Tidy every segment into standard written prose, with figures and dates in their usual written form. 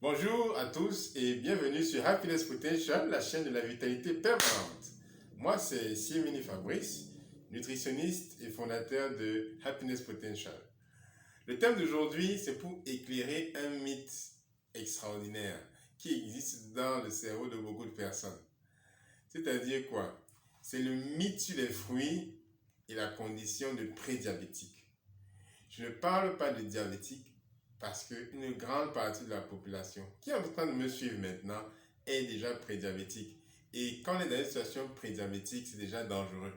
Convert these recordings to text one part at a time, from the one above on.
Bonjour à tous et bienvenue sur Happiness Potential, la chaîne de la vitalité permanente. Moi, c'est Siemini Fabrice, nutritionniste et fondateur de Happiness Potential. Le thème d'aujourd'hui, c'est pour éclairer un mythe extraordinaire qui existe dans le cerveau de beaucoup de personnes. C'est-à-dire quoi? C'est le mythe sur les fruits et la condition de prédiabétique. Je ne parle pas de diabétique parce qu'une grande partie de la population qui est en train de me suivre maintenant est déjà prédiabétique. Et quand on est dans une situation prédiabétique, c'est déjà dangereux.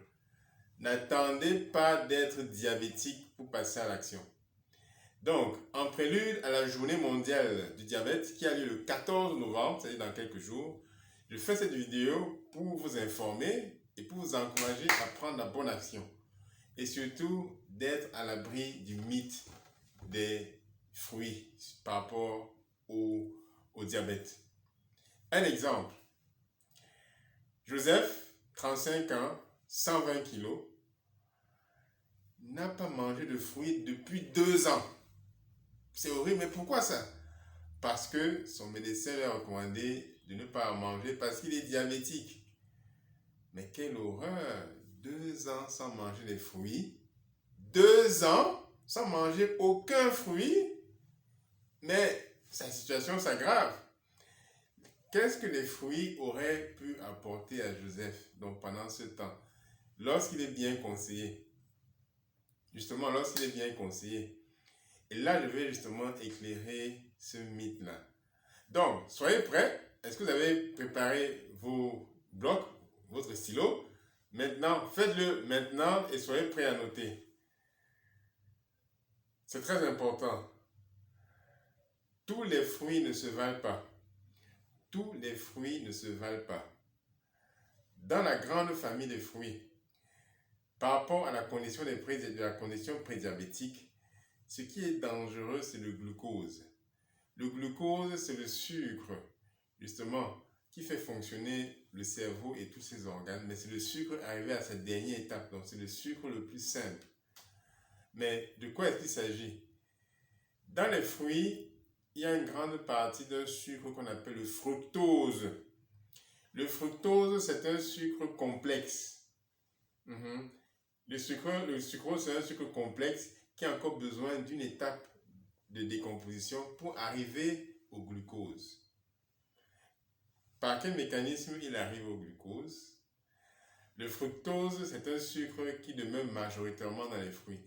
N'attendez pas d'être diabétique pour passer à l'action. Donc, en prélude à la journée mondiale du diabète qui a lieu le 14 novembre, c'est-à-dire dans quelques jours, je fais cette vidéo pour vous informer et pour vous encourager à prendre la bonne action. Et surtout, d'être à l'abri du mythe des fruits par rapport au diabète. Un exemple. Joseph, 35 ans, 120 kilos, n'a pas mangé de fruits depuis 2 ans. C'est horrible, mais pourquoi ça? Parce que son médecin lui a recommandé de ne pas en manger parce qu'il est diabétique. Mais quelle horreur! 2 ans sans manger des fruits. 2 ans sans manger aucun fruit. Mais sa situation s'aggrave. Qu'est-ce que les fruits auraient pu apporter à Joseph donc pendant ce temps? Lorsqu'il est bien conseillé. Justement, lorsqu'il est bien conseillé. Et là, je vais justement éclairer ce mythe-là. Donc, soyez prêts. Est-ce que vous avez préparé vos blocs, votre stylo? Maintenant, faites-le maintenant et soyez prêts à noter. C'est très important. Tous les fruits ne se valent pas. Tous les fruits ne se valent pas. Dans la grande famille des fruits, par rapport à la condition de la condition prédiabétique, ce qui est dangereux, c'est le glucose. Le glucose, c'est le sucre, justement, qui fait fonctionner le cerveau et tous ses organes, mais c'est le sucre arrivé à sa dernière étape, donc c'est le sucre le plus simple. Mais de quoi est-ce qu'il s'agit? Dans les fruits, il y a une grande partie d'un sucre qu'on appelle le fructose. Le fructose, c'est un sucre complexe. Le sucrose, c'est un sucre complexe qui a encore besoin d'une étape de décomposition pour arriver au glucose. Par quel mécanisme il arrive au glucose? Le fructose, c'est un sucre qui demeure majoritairement dans les fruits.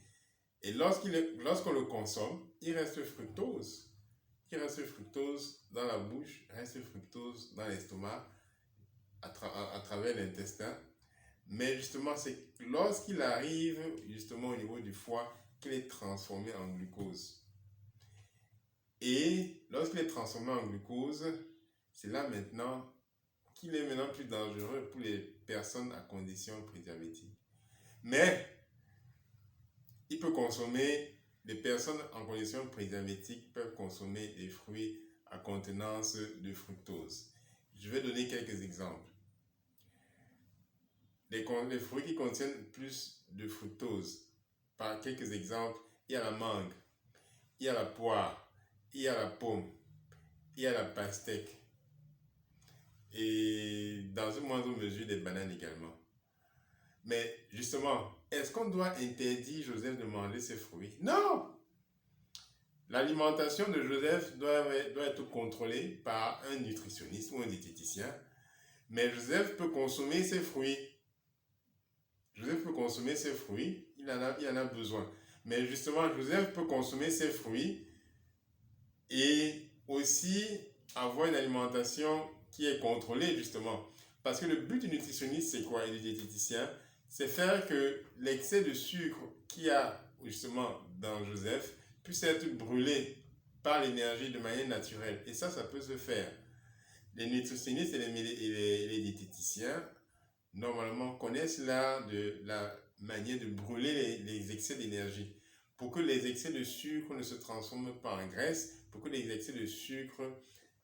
Et lorsqu'on le consomme, il reste fructose. Il reste fructose dans la bouche, il reste fructose dans l'estomac, à travers l'intestin. Mais justement, c'est lorsqu'il arrive justement au niveau du foie qu'il est transformé en glucose. Et lorsqu'il est transformé en glucose, c'est là maintenant qu'il est maintenant plus dangereux pour les personnes à condition prédiabétique. Mais il peut consommer, les personnes en condition prédiabétique peuvent consommer des fruits à contenance de fructose. Je vais donner quelques exemples. Les fruits qui contiennent plus de fructose, par quelques exemples, il y a la mangue, il y a la poire, il y a la pomme, il y a la pastèque et dans une moindre mesure des bananes également. Mais justement, est-ce qu'on doit interdire Joseph de manger ces fruits? Non! L'alimentation de Joseph doit être contrôlée par un nutritionniste ou un diététicien, mais Joseph peut consommer ces fruits. Joseph peut consommer ses fruits, il en a besoin. Mais justement, Joseph peut consommer ses fruits et aussi avoir une alimentation qui est contrôlée, justement. Parce que le but du nutritionniste, c'est quoi? Et du diététicien, c'est faire que l'excès de sucre qu'il y a justement dans Joseph puisse être brûlé par l'énergie de manière naturelle. Et ça peut se faire. Les nutritionnistes et les diététiciens normalement connaissent l'art de la manière de brûler les excès d'énergie pour que les excès de sucre ne se transforment pas en graisse, pour que les excès de sucre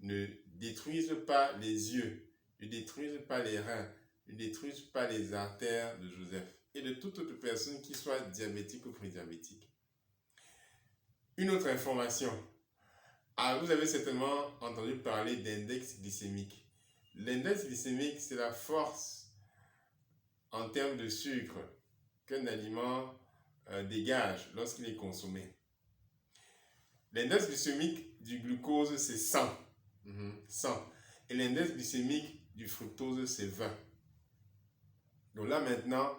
ne détruisent pas les yeux, ne détruisent pas les reins, ne détruisent pas les artères de Joseph et de toute autre personne qui soit diabétique ou prédiabétique. Une autre information, Ah, vous avez certainement entendu parler d'index glycémique. L'index glycémique, c'est la force en termes de sucre qu'un aliment dégage lorsqu'il est consommé. L'index glycémique du glucose, c'est 100. 100. Et l'index glycémique du fructose, c'est 20. Donc là maintenant,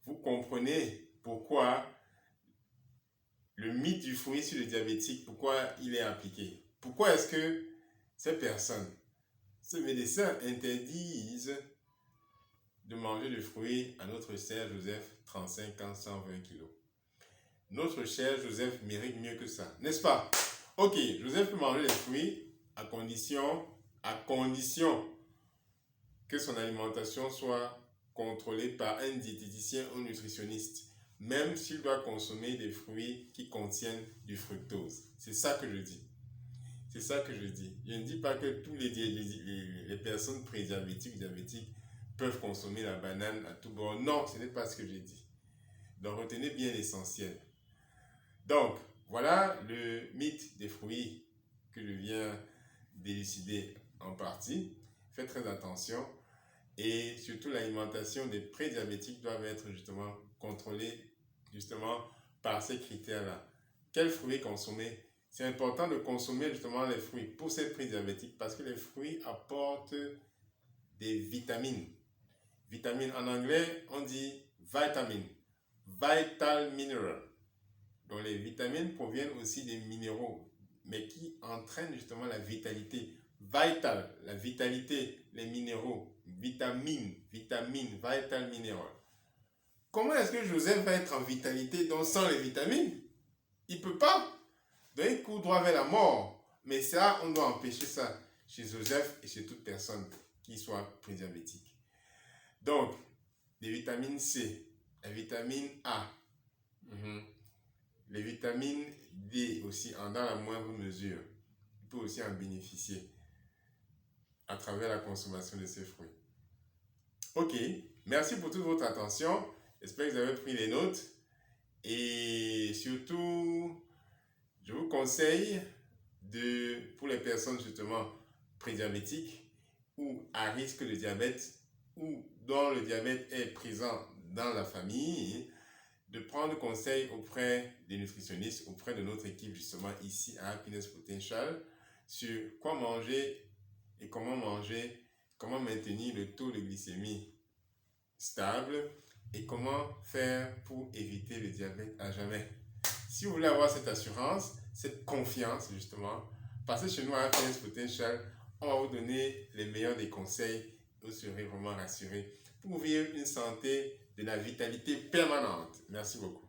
vous comprenez pourquoi le mythe du fruit sur le diabétique, pourquoi il est appliqué. Pourquoi est-ce que ces personnes, ces médecins interdisent de manger le fruit à notre cher Joseph, 35 ans, 120 kilos. Notre cher Joseph mérite mieux que ça, n'est-ce pas? Ok, Joseph peut manger les fruits à condition que son alimentation soit contrôlée par un diététicien ou nutritionniste, même s'il doit consommer des fruits qui contiennent du fructose. C'est ça que je dis. C'est ça que je dis. Je ne dis pas que tous les personnes prédiabétiques, diabétiques peuvent consommer la banane à tout bord. Non, ce n'est pas ce que j'ai dit. Donc retenez bien l'essentiel. Donc, voilà le mythe des fruits que je viens d'élucider en partie. Faites très attention. Et surtout, l'alimentation des prédiabétiques doit être justement contrôlée par ces critères-là. Quels fruits consommer? C'est important de consommer justement les fruits pour ces prédiabétiques parce que les fruits apportent des vitamines. Vitamines en anglais, on dit vitamine, vital mineral. Donc les vitamines proviennent aussi des minéraux, mais qui entraînent justement la vitalité. Vital, la vitalité, les minéraux, vitamine, vital mineral. Comment est-ce que Joseph va être en vitalité donc sans les vitamines? Il ne peut pas. Donc il court droit vers la mort. Mais ça, on doit empêcher ça chez Joseph et chez toute personne qui soit prédiabétique. Donc, les vitamines C, la vitamine A, les vitamines D aussi, dans la moindre mesure. Il peut aussi en bénéficier à travers la consommation de ces fruits. Ok, merci pour toute votre attention. J'espère que vous avez pris les notes. Et surtout, je vous conseille pour les personnes justement prédiabétiques ou à risque de diabète ou dont le diabète est présent dans la famille, de prendre conseil auprès des nutritionnistes, auprès de notre équipe justement ici à Happiness Potential sur quoi manger et comment manger, comment maintenir le taux de glycémie stable et comment faire pour éviter le diabète à jamais. Si vous voulez avoir cette assurance, cette confiance justement, passez chez nous à Happiness Potential, on va vous donner les meilleurs des conseils. Vous serez vraiment rassuré pour vivre une santé de la vitalité permanente. Merci beaucoup.